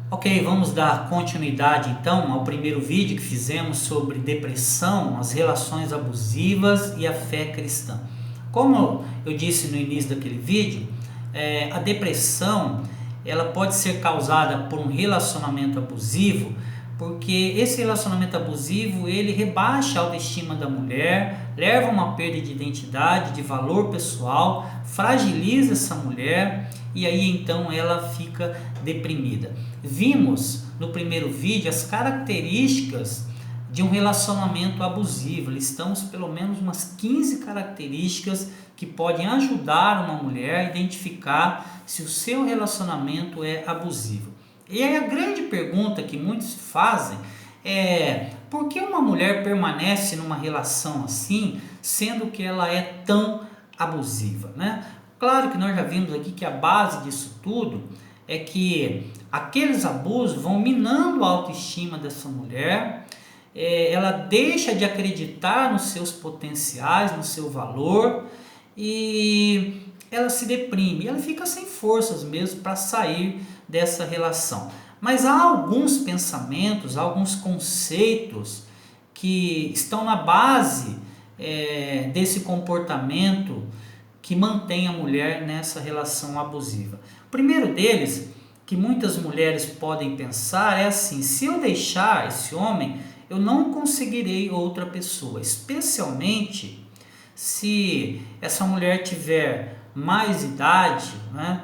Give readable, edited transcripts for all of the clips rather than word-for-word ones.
Ok, vamos dar continuidade então ao primeiro vídeo que fizemos sobre depressão, as relações abusivas e a fé cristã. Como eu disse no início daquele vídeo, a depressão ela pode ser causada por um relacionamento abusivo, porque esse relacionamento abusivo ele rebaixa a autoestima da mulher, leva a uma perda de identidade, de valor pessoal, fragiliza essa mulher e aí então ela fica deprimida. Vimos no primeiro vídeo as características de um relacionamento abusivo. Listamos pelo menos umas 15 características que podem ajudar uma mulher a identificar se o seu relacionamento é abusivo. E aí a grande pergunta que muitos fazem é: por que uma mulher permanece numa relação assim, sendo que ela é tão abusiva, né? Claro que nós já vimos aqui que a base disso tudo é que aqueles abusos vão minando a autoestima dessa mulher, ela deixa de acreditar nos seus potenciais, no seu valor e ela se deprime, ela fica sem forças mesmo para sair dessa relação. Mas há alguns pensamentos, alguns conceitos que estão na base desse comportamento que mantém a mulher nessa relação abusiva. O primeiro deles, que muitas mulheres podem pensar, é assim: se eu deixar esse homem, eu não conseguirei outra pessoa, especialmente se essa mulher tiver mais idade, né?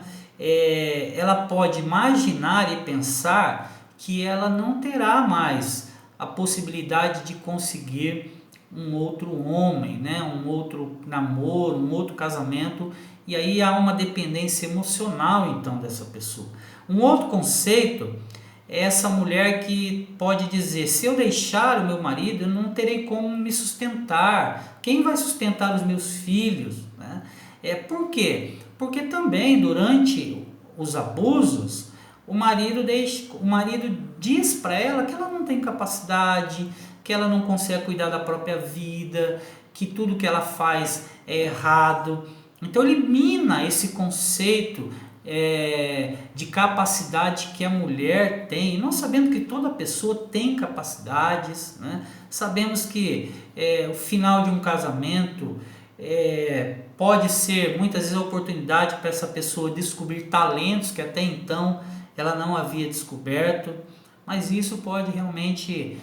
Ela pode imaginar e pensar que ela não terá mais a possibilidade de conseguir um outro homem, né? Um outro namoro, um outro casamento, e aí há uma dependência emocional então dessa pessoa. Um outro conceito é essa mulher que pode dizer: se eu deixar o meu marido, eu não terei como me sustentar. Quem vai sustentar os meus filhos? Né? Por quê? Porque também durante os abusos, o marido diz para ela que ela não tem capacidade, que ela não consegue cuidar da própria vida, que tudo que ela faz é errado. Então elimina esse conceito de capacidade que a mulher tem. Nós sabemos que toda pessoa tem capacidades, né? Sabemos que o final de um casamento pode ser muitas vezes a oportunidade para essa pessoa descobrir talentos que até então ela não havia descoberto, mas isso pode realmente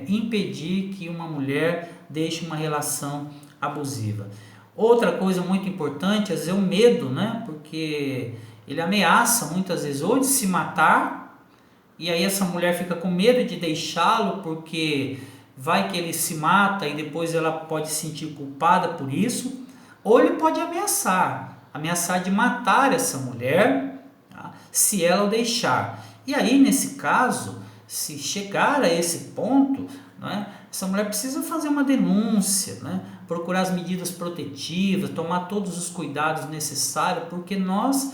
impedir que uma mulher deixe uma relação abusiva. Outra coisa muito importante, às vezes, é o medo, né? Porque ele ameaça muitas vezes ou de se matar, e aí essa mulher fica com medo de deixá-lo, porque vai que ele se mata e depois ela pode se sentir culpada por isso, ou ele pode ameaçar de matar essa mulher, tá? Se ela o deixar. E aí, nesse caso, se chegar a esse ponto, né, essa mulher precisa fazer uma denúncia, né, procurar as medidas protetivas, tomar todos os cuidados necessários, porque nós,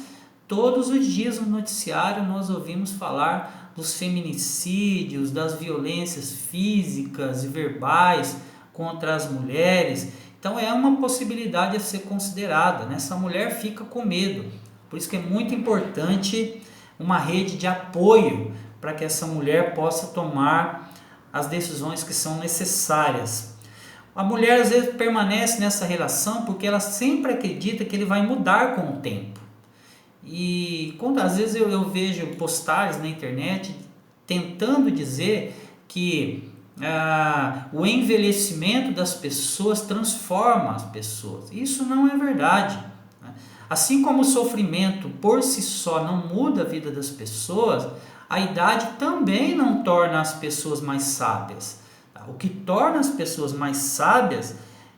todos os dias no noticiário, nós ouvimos falar dos feminicídios, das violências físicas e verbais contra as mulheres. Então é uma possibilidade a ser considerada, né? Essa mulher fica com medo, por isso que é muito importante uma rede de apoio para que essa mulher possa tomar as decisões que são necessárias. A mulher às vezes permanece nessa relação porque ela sempre acredita que ele vai mudar com o tempo. E quando às vezes eu vejo postagens na internet tentando dizer que o envelhecimento das pessoas transforma as pessoas. Isso não é verdade. Assim como o sofrimento por si só não muda a vida das pessoas, a idade também não torna as pessoas mais sábias. O que torna as pessoas mais sábias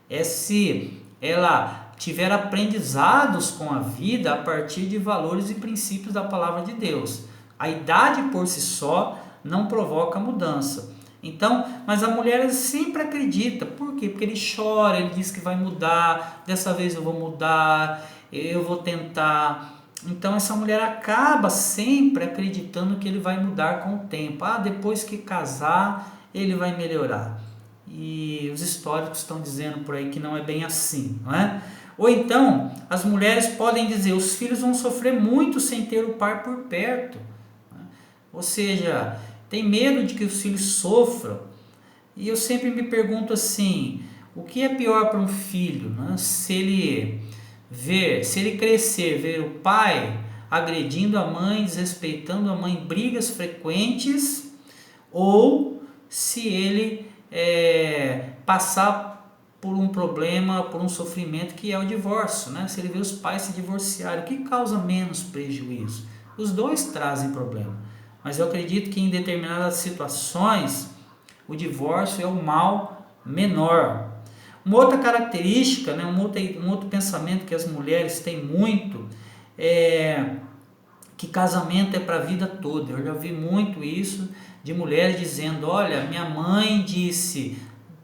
é se ela tiver aprendizados com a vida a partir de valores e princípios da palavra de Deus. A idade por si só não provoca mudança. Então, mas a mulher sempre acredita. Por quê? Porque ele chora, ele diz que vai mudar, dessa vez eu vou mudar, eu vou tentar. Então essa mulher acaba sempre acreditando que ele vai mudar com o tempo. Depois que casar, ele vai melhorar. E os históricos estão dizendo por aí que não é bem assim, não é? Ou então, as mulheres podem dizer: os filhos vão sofrer muito sem ter o pai por perto. ou seja, tem medo de que os filhos sofram. E eu sempre me pergunto assim, o que é pior para um filho, né? Se ele crescer, ver o pai agredindo a mãe, desrespeitando a mãe, brigas frequentes, ou se ele passar por um problema, por um sofrimento que é o divórcio, né? Se ele vê os pais se divorciarem, o que causa menos prejuízo? Os dois trazem problema, mas eu acredito que em determinadas situações o divórcio é o mal menor. Uma outra característica, né, um outro pensamento que as mulheres têm muito é que casamento é para a vida toda. Eu já vi muito isso de mulheres dizendo, olha, minha mãe disse,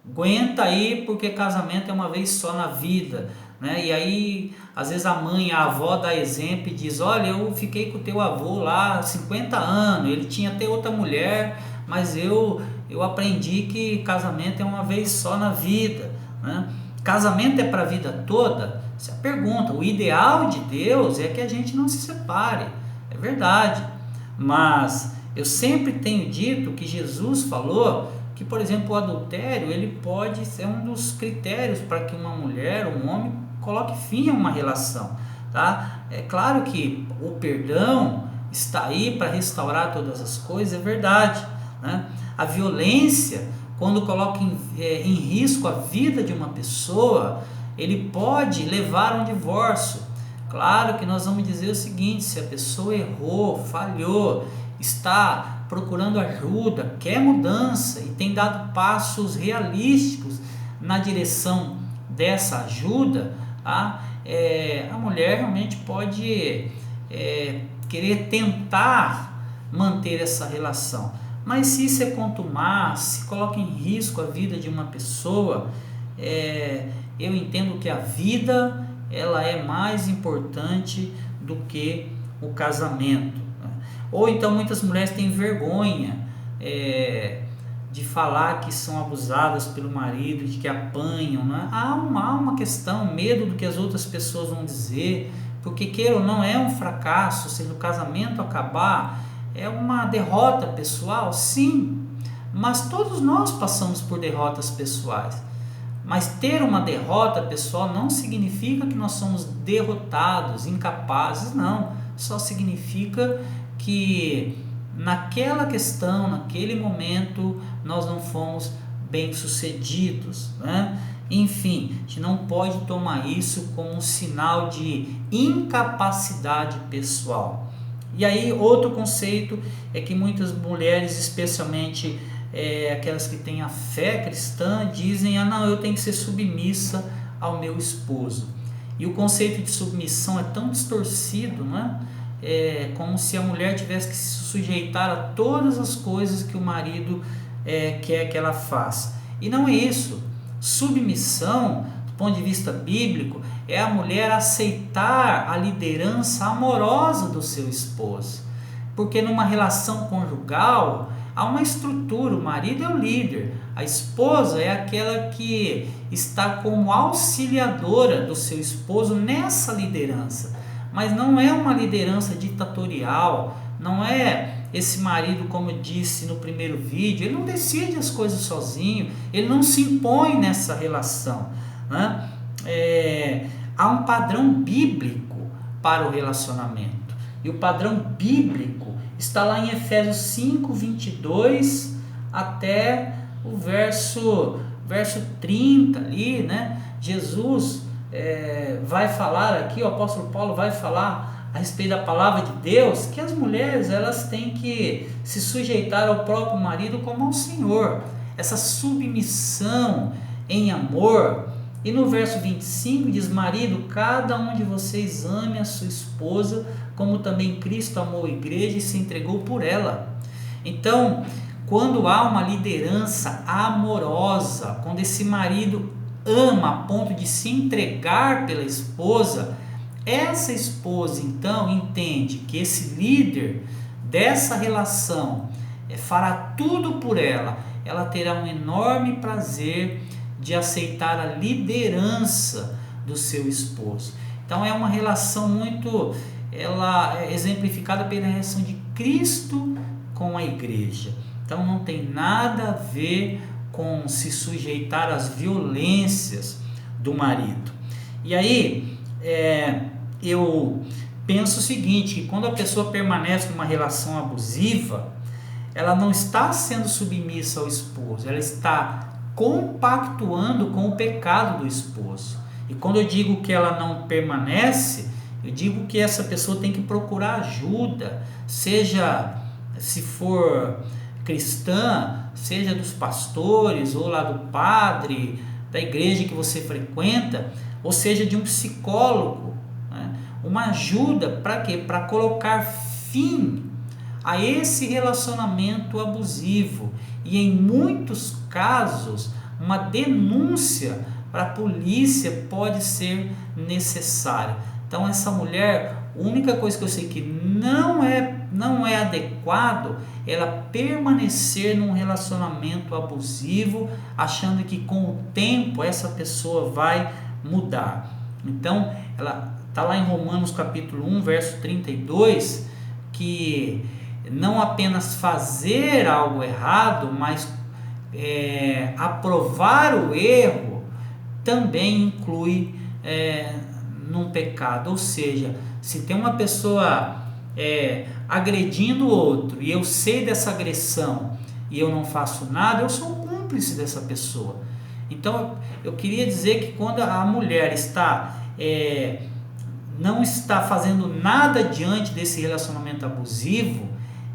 aguenta aí porque casamento é uma vez só na vida, né? E aí às vezes a mãe, a avó dá exemplo e diz, olha, eu fiquei com o teu avô lá há 50 anos, ele tinha até outra mulher, mas eu aprendi que casamento é uma vez só na vida, né? Casamento é para a vida toda? Essa é a pergunta. O ideal de Deus é que a gente não se separe, é verdade, mas eu sempre tenho dito que Jesus falou que, por exemplo, o adultério ele pode ser um dos critérios para que uma mulher, um homem, coloque fim a uma relação, tá? É claro que o perdão está aí para restaurar todas as coisas, é verdade, né? A violência, quando coloca em risco a vida de uma pessoa, ele pode levar a um divórcio. Claro que nós vamos dizer o seguinte, se a pessoa errou, falhou, está procurando ajuda, quer mudança e tem dado passos realísticos na direção dessa ajuda, tá? A mulher realmente pode querer tentar manter essa relação. Mas se isso é contumaz, se coloca em risco a vida de uma pessoa, eu entendo que a vida ela é mais importante do que o casamento, né? Ou então muitas mulheres têm vergonha de falar que são abusadas pelo marido, de que apanham, né? Há uma questão, medo do que as outras pessoas vão dizer, porque queira ou não é um fracasso, se o casamento acabar, é uma derrota pessoal, sim, mas todos nós passamos por derrotas pessoais. Mas ter uma derrota pessoal não significa que nós somos derrotados, incapazes, não. Só significa que naquela questão, naquele momento, nós não fomos bem-sucedidos, né? Enfim, a gente não pode tomar isso como um sinal de incapacidade pessoal. E aí outro conceito é que muitas mulheres, especialmente aquelas que têm a fé cristã, dizem, não, eu tenho que ser submissa ao meu esposo. E o conceito de submissão é tão distorcido, né? Como se a mulher tivesse que se sujeitar a todas as coisas que o marido quer que ela faça. E não é isso. Submissão, do ponto de vista bíblico, é a mulher aceitar a liderança amorosa do seu esposo. Porque numa relação conjugal há uma estrutura, o marido é o líder, a esposa é aquela que está como auxiliadora do seu esposo nessa liderança, mas não é uma liderança ditatorial, não é esse marido, como eu disse no primeiro vídeo, ele não decide as coisas sozinho, ele não se impõe nessa relação, né? Há um padrão bíblico para o relacionamento, e o padrão bíblico está lá em Efésios 5, 22 até o verso 30 ali, né? Jesus vai falar aqui, o apóstolo Paulo vai falar a respeito da palavra de Deus, que as mulheres elas têm que se sujeitar ao próprio marido como ao Senhor, essa submissão em amor. E no verso 25 diz, marido, cada um de vocês ame a sua esposa, como também Cristo amou a igreja e se entregou por ela. Então, quando há uma liderança amorosa, quando esse marido ama a ponto de se entregar pela esposa, essa esposa então entende que esse líder dessa relação fará tudo por ela, ela terá um enorme prazer de aceitar a liderança do seu esposo. Então é uma relação muito, ela é exemplificada pela relação de Cristo com a igreja. Então não tem nada a ver com se sujeitar às violências do marido. E aí eu penso o seguinte, que quando a pessoa permanece numa relação abusiva, ela não está sendo submissa ao esposo, ela está compactuando com o pecado do esposo. E quando eu digo que ela não permanece, eu digo que essa pessoa tem que procurar ajuda, seja, se for cristã, seja dos pastores ou lá do padre, da igreja que você frequenta, ou seja de um psicólogo, né? Uma ajuda para quê? Para colocar fim a esse relacionamento abusivo e em muitos casos uma denúncia para a polícia pode ser necessária. Então essa mulher, a única coisa que eu sei que não é adequado ela permanecer num relacionamento abusivo, achando que com o tempo essa pessoa vai mudar. Então ela está lá em Romanos capítulo 1, verso 32, que não apenas fazer algo errado, mas aprovar o erro também inclui num pecado. Ou seja, se tem uma pessoa agredindo o outro e eu sei dessa agressão e eu não faço nada, eu sou cúmplice dessa pessoa. Então eu queria dizer que quando a mulher não está fazendo nada diante desse relacionamento abusivo,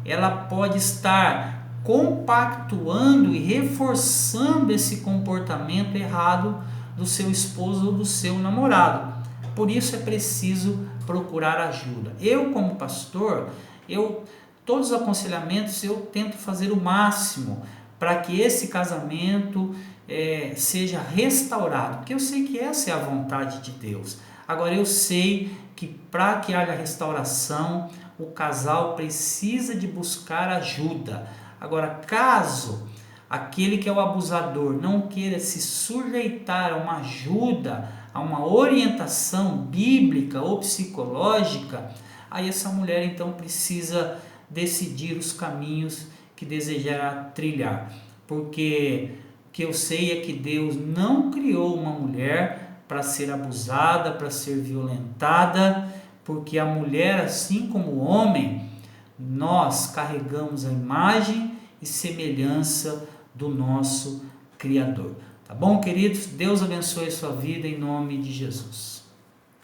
ela pode estar compactuando e reforçando esse comportamento errado do seu esposo ou do seu namorado. Por isso é preciso procurar ajuda. Eu, como pastor, todos os aconselhamentos eu tento fazer o máximo para que esse casamento seja restaurado, porque eu sei que essa é a vontade de Deus. Agora eu sei que para que haja restauração, o casal precisa de buscar ajuda. Agora, caso aquele que é o abusador não queira se sujeitar a uma ajuda, a uma orientação bíblica ou psicológica, aí essa mulher então precisa decidir os caminhos que desejará trilhar. Porque o que eu sei é que Deus não criou uma mulher para ser abusada, para ser violentada, porque a mulher, assim como o homem, nós carregamos a imagem e semelhança do nosso Criador. Tá bom, queridos? Deus abençoe a sua vida em nome de Jesus.